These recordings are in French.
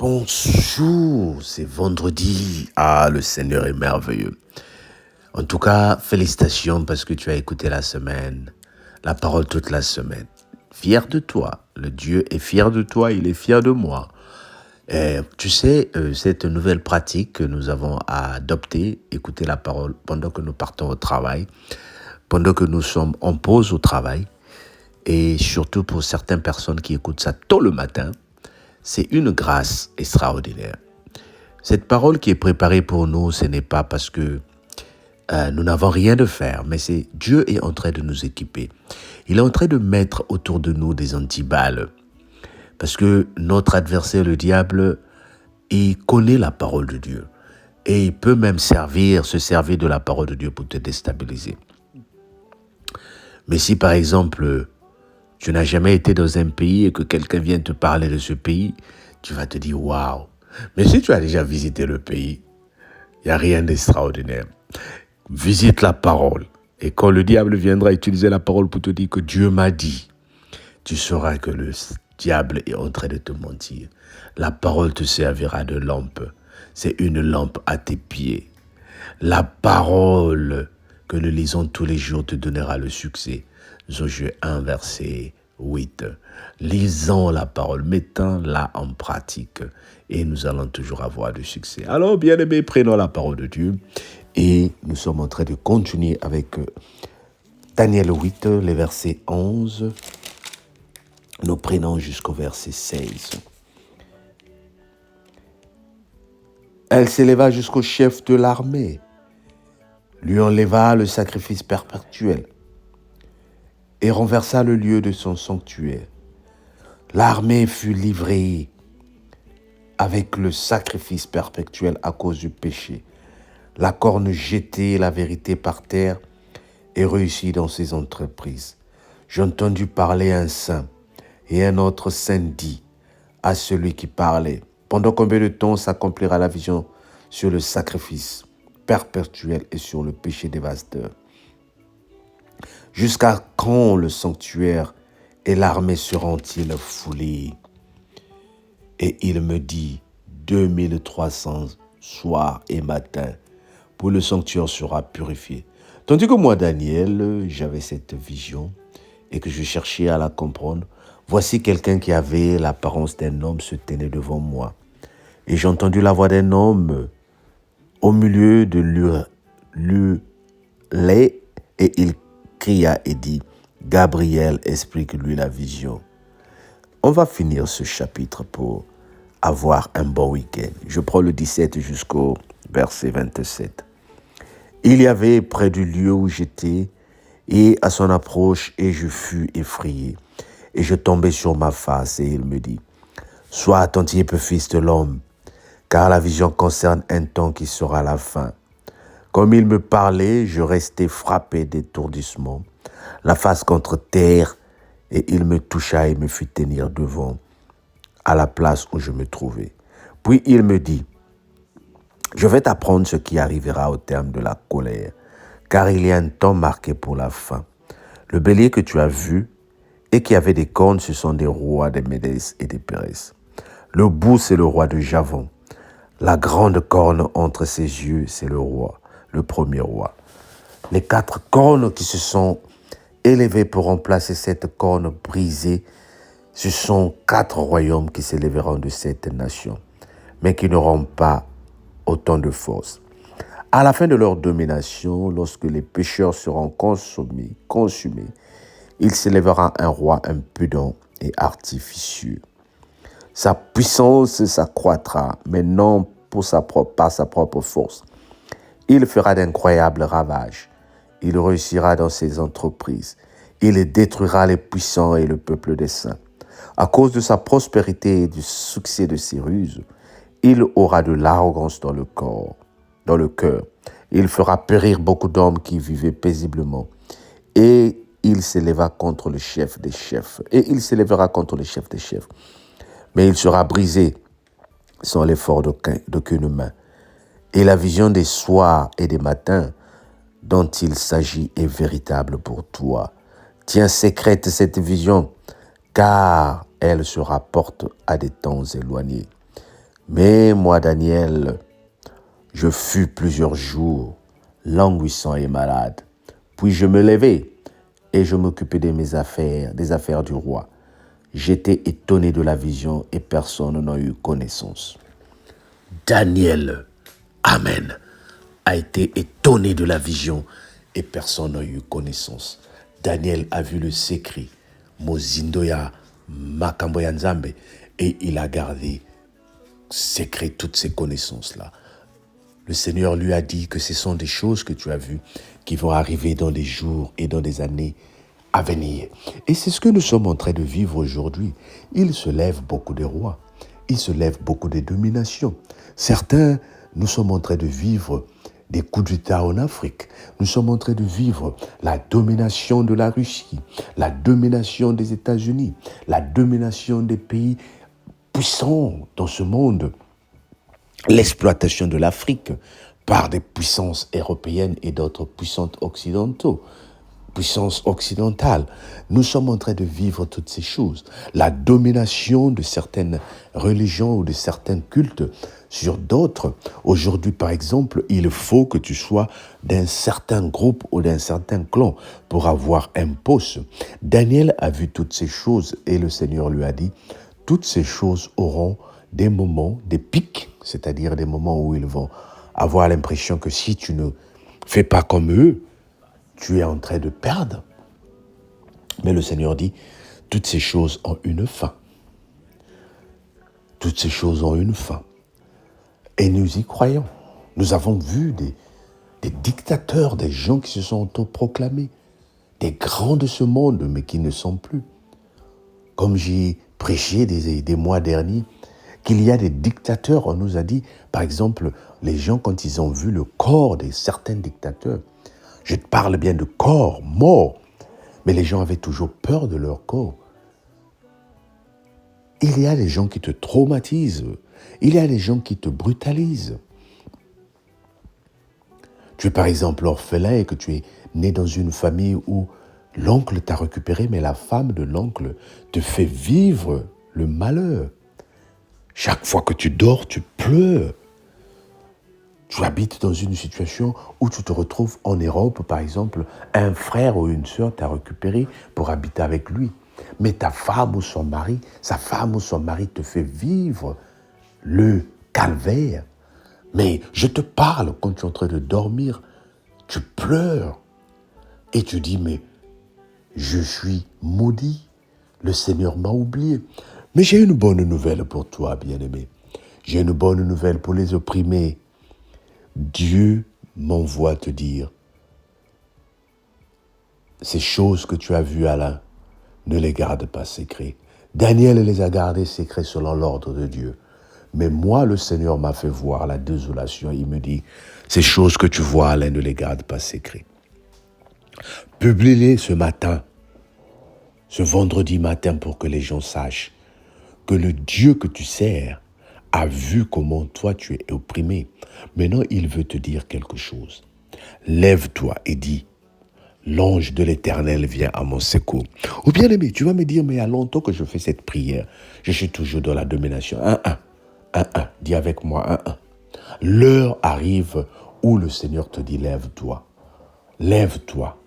Bonjour, c'est vendredi. Ah, le Seigneur est merveilleux. En tout cas, félicitations parce que tu as écouté la semaine, la parole toute la semaine. Fier de toi. Le Dieu est fier de toi, il est fier de moi. Et tu sais, cette nouvelle pratique que nous avons adoptée, écouter la parole pendant que nous partons au travail, pendant que nous sommes en pause au travail, et surtout pour certaines personnes qui écoutent ça tôt le matin, c'est une grâce extraordinaire. Cette parole qui est préparée pour nous, ce n'est pas parce que nous n'avons rien de faire, mais c'est Dieu est en train de nous équiper. Il est en train de mettre autour de nous des antiballes. Parce que notre adversaire, le diable, il connaît la parole de Dieu. Et il peut même se servir de la parole de Dieu pour te déstabiliser. Mais si par exemple, tu n'as jamais été dans un pays et que quelqu'un vient te parler de ce pays, tu vas te dire « Waouh !» Mais si tu as déjà visité le pays, il n'y a rien d'extraordinaire. Visite la parole. Et quand le diable viendra utiliser la parole pour te dire que Dieu m'a dit, tu sauras que le diable est en train de te mentir. La parole te servira de lampe. C'est une lampe à tes pieds. La parole que nous lisons tous les jours te donnera le succès. Josué 1, verset 8. Lisons la parole, mettons-la en pratique et nous allons toujours avoir du succès. Alors, bien-aimés, prenons la parole de Dieu et nous sommes en train de continuer avec Daniel 8, les versets 11. Nous prenons jusqu'au verset 16. Elle s'éleva jusqu'au chef de l'armée, lui enleva le sacrifice perpétuel et renversa le lieu de son sanctuaire. L'armée fut livrée avec le sacrifice perpétuel à cause du péché. La corne jetait la vérité par terre et réussit dans ses entreprises. J'ai entendu parler un saint et un autre saint dit à celui qui parlait, pendant combien de temps s'accomplira la vision sur le sacrifice perpétuel et sur le péché dévastateur? Jusqu'à quand le sanctuaire et l'armée seront-ils foulés? Et il me dit, 2300 soir et matin, pour le sanctuaire sera purifié. Tandis que moi, Daniel, j'avais cette vision et que je cherchais à la comprendre, voici quelqu'un qui avait l'apparence d'un homme se tenait devant moi. Et j'ai entendu la voix d'un homme au milieu de l'urlet et il cria et dit, Gabriel, explique-lui la vision. On va finir ce chapitre pour avoir un bon week-end. Je prends le 17 jusqu'au verset 27. Il y avait près du lieu où j'étais et à son approche et je fus effrayé. Et je tombai sur ma face et il me dit, sois attentif, fils de l'homme, car la vision concerne un temps qui sera la fin. Comme il me parlait, je restais frappé d'étourdissement, la face contre terre, et il me toucha et me fit tenir devant, à la place où je me trouvais. Puis il me dit, je vais t'apprendre ce qui arrivera au terme de la colère, car il y a un temps marqué pour la fin. Le bélier que tu as vu et qui avait des cornes, ce sont des rois des Médès et des Pérès. Le bouc, c'est le roi de Javon. La grande corne entre ses yeux, c'est le roi, le premier roi. Les 4 cornes qui se sont élevées pour remplacer cette corne brisée, ce sont 4 royaumes qui s'élèveront de cette nation, mais qui n'auront pas autant de force. À la fin de leur domination, lorsque les pécheurs seront consumés, il s'élèvera un roi impudent et artificieux. Sa puissance s'accroîtra, mais non par sa propre force. Il fera d'incroyables ravages. Il réussira dans ses entreprises. Il détruira les puissants et le peuple des saints. À cause de sa prospérité et du succès de ses ruses, il aura de l'arrogance dans le cœur. Il fera périr beaucoup d'hommes qui vivaient paisiblement. Et il s'élèvera contre le chef des chefs. Mais il sera brisé sans l'effort d'aucune main. Et la vision des soirs et des matins dont il s'agit est véritable pour toi. Tiens secrète cette vision, car elle se rapporte à des temps éloignés. Mais moi, Daniel, je fus plusieurs jours languissant et malade. Puis je me levai et je m'occupais de mes affaires, des affaires du roi. J'étais étonné de la vision et personne n'en eut connaissance. Daniel, Amen, a été étonné de la vision et personne n'a eu connaissance. Daniel a vu le secret, Mozindoya, Makamboya Nzambe, et il a gardé secret toutes ces connaissances-là. Le Seigneur lui a dit que ce sont des choses que tu as vues qui vont arriver dans les jours et dans les années à venir. Et c'est ce que nous sommes en train de vivre aujourd'hui. Il se lève beaucoup de rois. Il se lève beaucoup de dominations. Certains, nous sommes en train de vivre des coups d'État en Afrique. Nous sommes en train de vivre la domination de la Russie, la domination des États-Unis, la domination des pays puissants dans ce monde, l'exploitation de l'Afrique par des puissances européennes et d'autres puissances occidentales. Nous sommes en train de vivre toutes ces choses. La domination de certaines religions ou de certains cultes sur d'autres. Aujourd'hui, par exemple, il faut que tu sois d'un certain groupe ou d'un certain clan pour avoir un poste. Daniel a vu toutes ces choses et le Seigneur lui a dit, toutes ces choses auront des moments, des pics, c'est-à-dire des moments où ils vont avoir l'impression que si tu ne fais pas comme eux, tu es en train de perdre. Mais le Seigneur dit, toutes ces choses ont une fin. Toutes ces choses ont une fin. Et nous y croyons. Nous avons vu des dictateurs, des gens qui se sont autoproclamés, des grands de ce monde, mais qui ne sont plus. Comme j'ai prêché des mois derniers, qu'il y a des dictateurs, on nous a dit, par exemple, les gens, quand ils ont vu le corps de certains dictateurs, je te parle bien de corps morts, mais les gens avaient toujours peur de leur corps. Il y a des gens qui te traumatisent, il y a des gens qui te brutalisent. Tu es par exemple orphelin et que tu es né dans une famille où l'oncle t'a récupéré, mais la femme de l'oncle te fait vivre le malheur. Chaque fois que tu dors, tu pleures. Tu habites dans une situation où tu te retrouves en Europe, par exemple, un frère ou une sœur t'a récupéré pour habiter avec lui. Mais ta femme ou son mari, sa femme ou son mari te fait vivre le calvaire. Mais je te parle quand tu es en train de dormir, tu pleures et tu dis, mais je suis maudit, le Seigneur m'a oublié. Mais j'ai une bonne nouvelle pour toi, bien-aimé. J'ai une bonne nouvelle pour les opprimés. Dieu m'envoie te dire, ces choses que tu as vues, Alain, ne les garde pas secrets. Daniel les a gardées secrets selon l'ordre de Dieu. Mais moi, le Seigneur m'a fait voir la désolation. Il me dit, ces choses que tu vois, Alain, ne les garde pas secrets. Publie-les ce matin, ce vendredi matin, pour que les gens sachent que le Dieu que tu sers a vu comment toi tu es opprimé. Maintenant, il veut te dire quelque chose. Lève-toi et dis, l'ange de l'Éternel vient à mon secours. Ou bien aimé, tu vas me dire, mais il y a longtemps que je fais cette prière. Je suis toujours dans la domination. Dis avec moi, L'heure arrive où le Seigneur te dit, lève-toi. Lève-toi.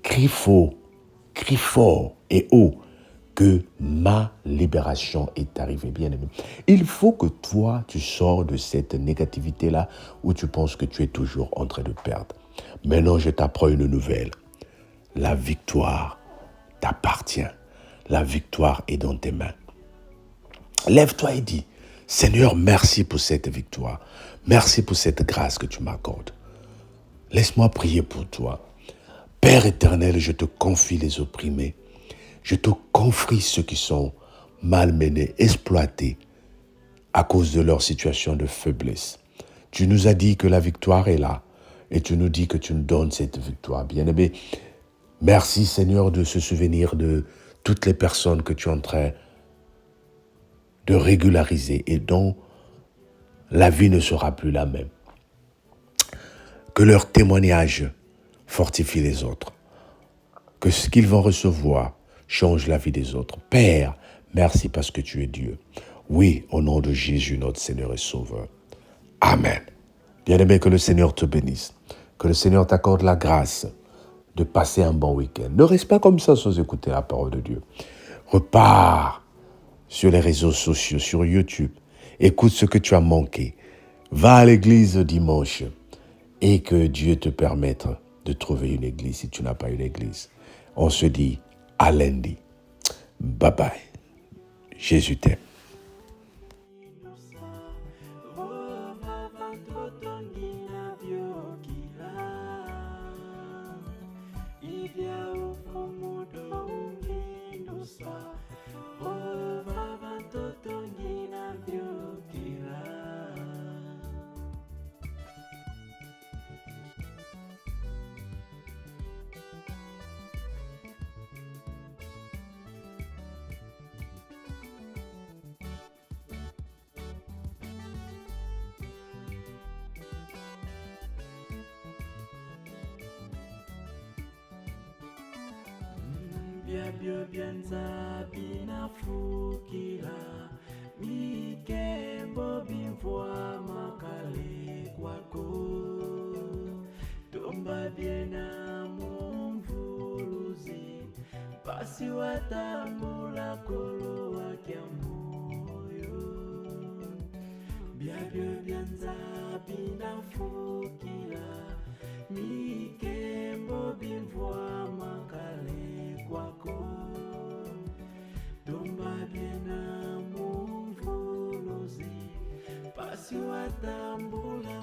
Crie fort et haut que ma libération est arrivée, bien-aimé. Il faut que toi, tu sors de cette négativité-là où tu penses que tu es toujours en train de perdre. Maintenant, je t'apprends une nouvelle. La victoire t'appartient. La victoire est dans tes mains. Lève-toi et dis, Seigneur, merci pour cette victoire. Merci pour cette grâce que tu m'accordes. Laisse-moi prier pour toi. Père éternel, je te confie les opprimés. Je te confie ceux qui sont malmenés, exploités à cause de leur situation de faiblesse. Tu nous as dit que la victoire est là et tu nous dis que tu nous donnes cette victoire. Bien-aimé, merci Seigneur de se souvenir de toutes les personnes que tu es en train de régulariser et dont la vie ne sera plus la même. Que leur témoignage fortifie les autres. Que ce qu'ils vont recevoir change la vie des autres. Père, merci parce que tu es Dieu. Oui, au nom de Jésus, notre Seigneur et Sauveur. Amen. Bien-aimé, que le Seigneur te bénisse. Que le Seigneur t'accorde la grâce de passer un bon week-end. Ne reste pas comme ça sans écouter la parole de Dieu. Repars sur les réseaux sociaux, sur YouTube. Écoute ce que tu as manqué. Va à l'église dimanche et que Dieu te permette de trouver une église si tu n'as pas une église. On se dit à lundi. Bye bye. Jésus t'aime. Byabyo byanza binafukila mikembo bimvwa makale kwako tomba byena mumvuluzi basi watambula kolo wakya moyo byabyo byanza binafukila mikembo bimvwa makale kwako tomba byena mumvuluzi pasi watambula